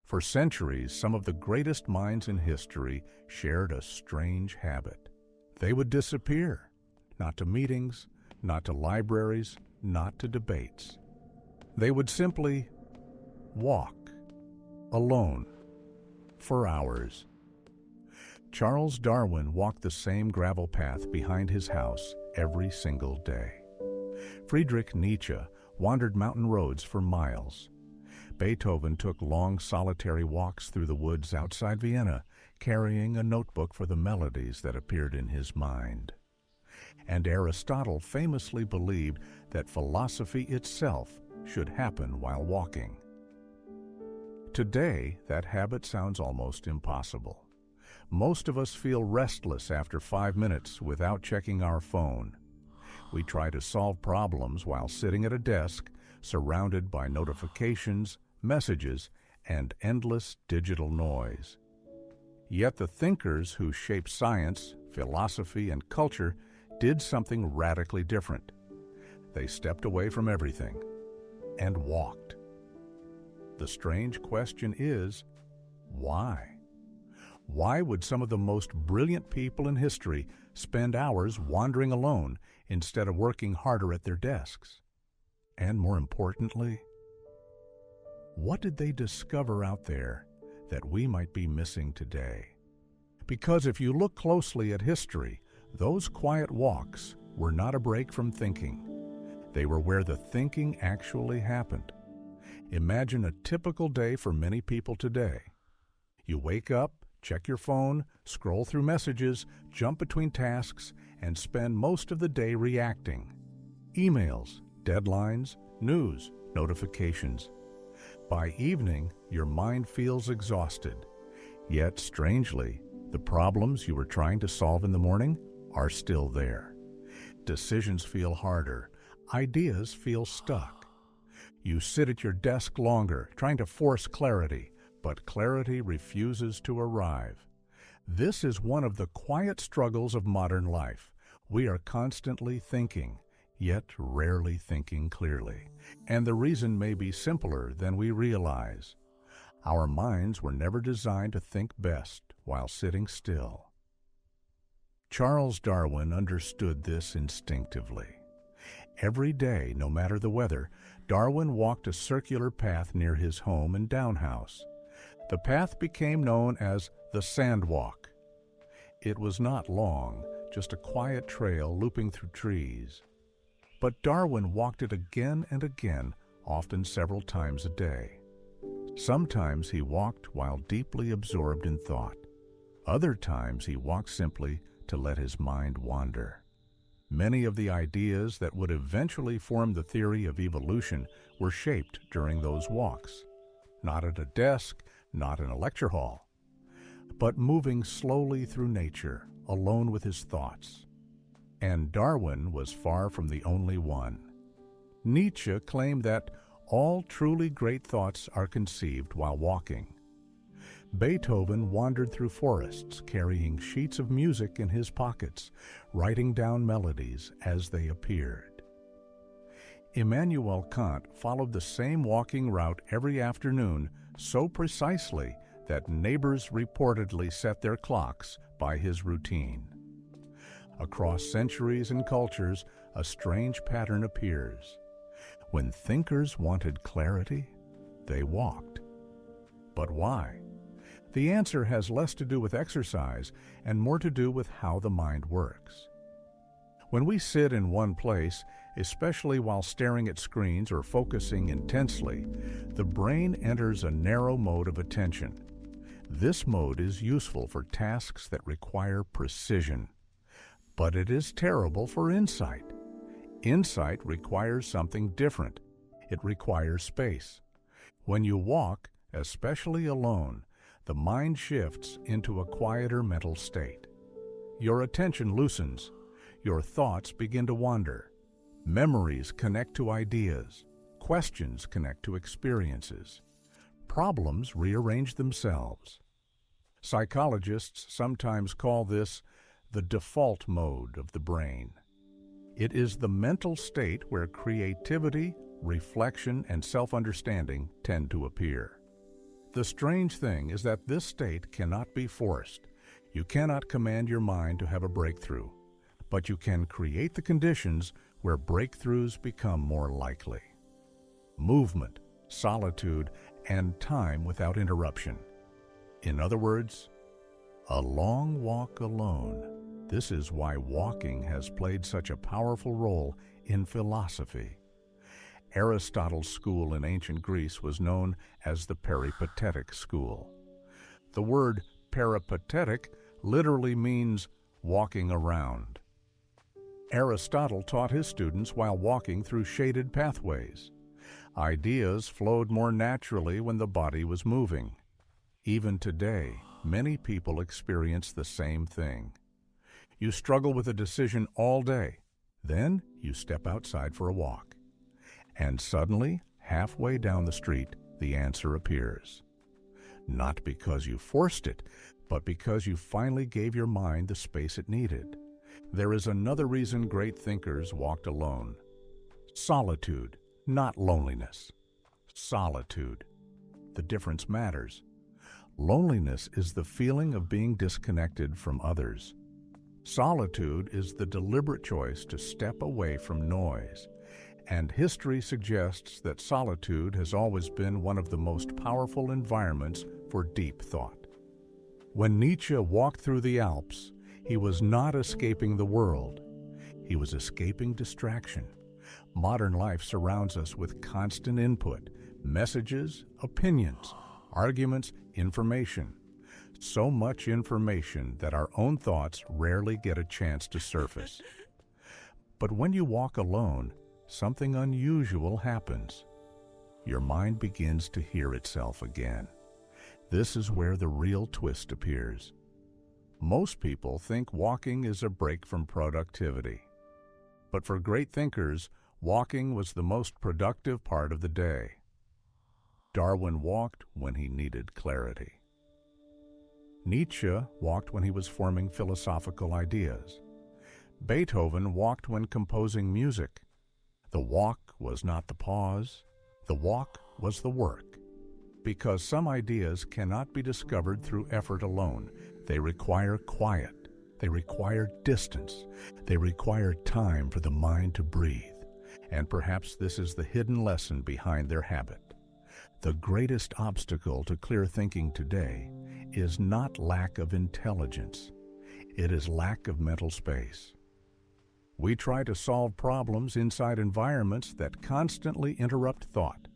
For centuries, some of the greatest minds in history shared a strange habit. They would disappear, not to meetings, not to libraries, not to debates. They would simply walk, alone, for hours. Charles Darwin walked the same gravel path behind his house every single day. Friedrich Nietzsche wandered mountain roads for miles. Beethoven took long solitary walks through the woods outside Vienna, carrying a notebook for the melodies that appeared in his mind. And Aristotle famously believed that philosophy itself should happen while walking. Today, that habit sounds almost impossible. Most of us feel restless after 5 minutes without checking our phone. We try to solve problems while sitting at a desk, surrounded by notifications, messages, and endless digital noise. Yet the thinkers who shaped science, philosophy, and culture did something radically different. They stepped away from everything and walked. The strange question is, why? Why would some of the most brilliant people in history spend hours wandering alone instead of working harder at their desks? And more importantly, what did they discover out there that we might be missing today? Because if you look closely at history, those quiet walks were not a break from thinking. They were where the thinking actually happened. Imagine a typical day for many people today. You wake up, check your phone, scroll through messages, jump between tasks, and spend most of the day reacting. Emails, deadlines, news, notifications. By evening, your mind feels exhausted. Yet, strangely, the problems you were trying to solve in the morning are still there. Decisions feel harder. Ideas feel stuck. You sit at your desk longer, trying to force clarity, but clarity refuses to arrive. This is one of the quiet struggles of modern life. We are constantly thinking, yet rarely thinking clearly. And the reason may be simpler than we realize. Our minds were never designed to think best while sitting still. Charles Darwin understood this instinctively. Every day, no matter the weather, Darwin walked a circular path near his home and downhouse. The path became known as the Sand Walk. It was not long, just a quiet trail looping through trees. But Darwin walked it again and again, often several times a day. Sometimes he walked while deeply absorbed in thought. Other times he walked simply to let his mind wander. Many of the ideas that would eventually form the theory of evolution were shaped during those walks. Not at a desk, not in a lecture hall, but moving slowly through nature, alone with his thoughts. And Darwin was far from the only one. Nietzsche claimed that all truly great thoughts are conceived while walking. Beethoven wandered through forests, carrying sheets of music in his pockets, writing down melodies as they appeared. Immanuel Kant followed the same walking route every afternoon so precisely that neighbors reportedly set their clocks by his routine. Across centuries and cultures, a strange pattern appears. When thinkers wanted clarity, they walked. But why? The answer has less to do with exercise and more to do with how the mind works. When we sit in one place, especially while staring at screens or focusing intensely, the brain enters a narrow mode of attention. This mode is useful for tasks that require precision, but it is terrible for insight. Insight requires something different. It requires space. When you walk, especially alone, the mind shifts into a quieter mental state. Your attention loosens. Your thoughts begin to wander. Memories connect to ideas. Questions connect to experiences. Problems rearrange themselves. Psychologists sometimes call this the default mode of the brain. It is the mental state where creativity, reflection, and self-understanding tend to appear. The strange thing is that this state cannot be forced. You cannot command your mind to have a breakthrough, but you can create the conditions where breakthroughs become more likely. Movement, solitude, and time without interruption. In other words, a long walk alone. This is why walking has played such a powerful role in philosophy. Aristotle's school in ancient Greece was known as the peripatetic school. The word peripatetic literally means walking around. Aristotle taught his students while walking through shaded pathways. Ideas flowed more naturally when the body was moving. Even today, many people experience the same thing. You struggle with a decision all day, then you step outside for a walk. And suddenly, halfway down the street, the answer appears. Not because you forced it, but because you finally gave your mind the space it needed. There is another reason great thinkers walked alone. Solitude, not loneliness. Solitude. The difference matters. Loneliness is the feeling of being disconnected from others. Solitude is the deliberate choice to step away from noise. And history suggests that solitude has always been one of the most powerful environments for deep thought. When Nietzsche walked through the Alps, he was not escaping the world. He was escaping distraction. Modern life surrounds us with constant input, messages, opinions, arguments, information. So much information that our own thoughts rarely get a chance to surface. But when you walk alone, something unusual happens. Your mind begins to hear itself again. This is where the real twist appears. Most people think walking is a break from productivity. But for great thinkers, walking was the most productive part of the day. Darwin walked when he needed clarity. Nietzsche walked when he was forming philosophical ideas. Beethoven walked when composing music. The walk was not the pause, the walk was the work. Because some ideas cannot be discovered through effort alone. They require quiet, they require distance, they require time for the mind to breathe. And perhaps this is the hidden lesson behind their habit. The greatest obstacle to clear thinking today is not lack of intelligence. It is lack of mental space. We try to solve problems inside environments that constantly interrupt thought.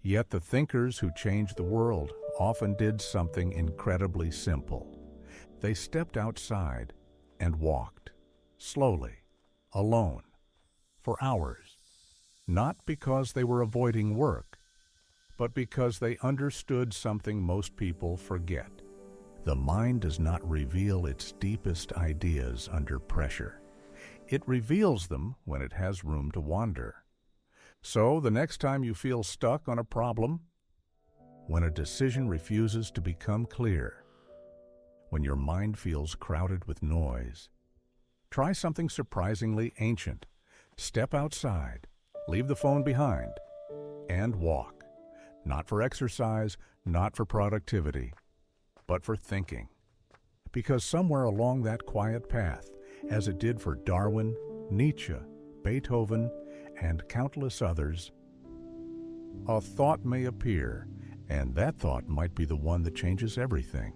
Yet the thinkers who changed the world often did something incredibly simple. They stepped outside and walked, slowly, alone, for hours. Not because they were avoiding work, but because they understood something most people forget. The mind does not reveal its deepest ideas under pressure. It reveals them when it has room to wander. So, the next time you feel stuck on a problem, when a decision refuses to become clear, when your mind feels crowded with noise, try something surprisingly ancient. Step outside, leave the phone behind, and walk. Not for exercise, not for productivity, but for thinking. Because somewhere along that quiet path, as it did for Darwin, Nietzsche, Beethoven, and countless others, a thought may appear, and that thought might be the one that changes everything.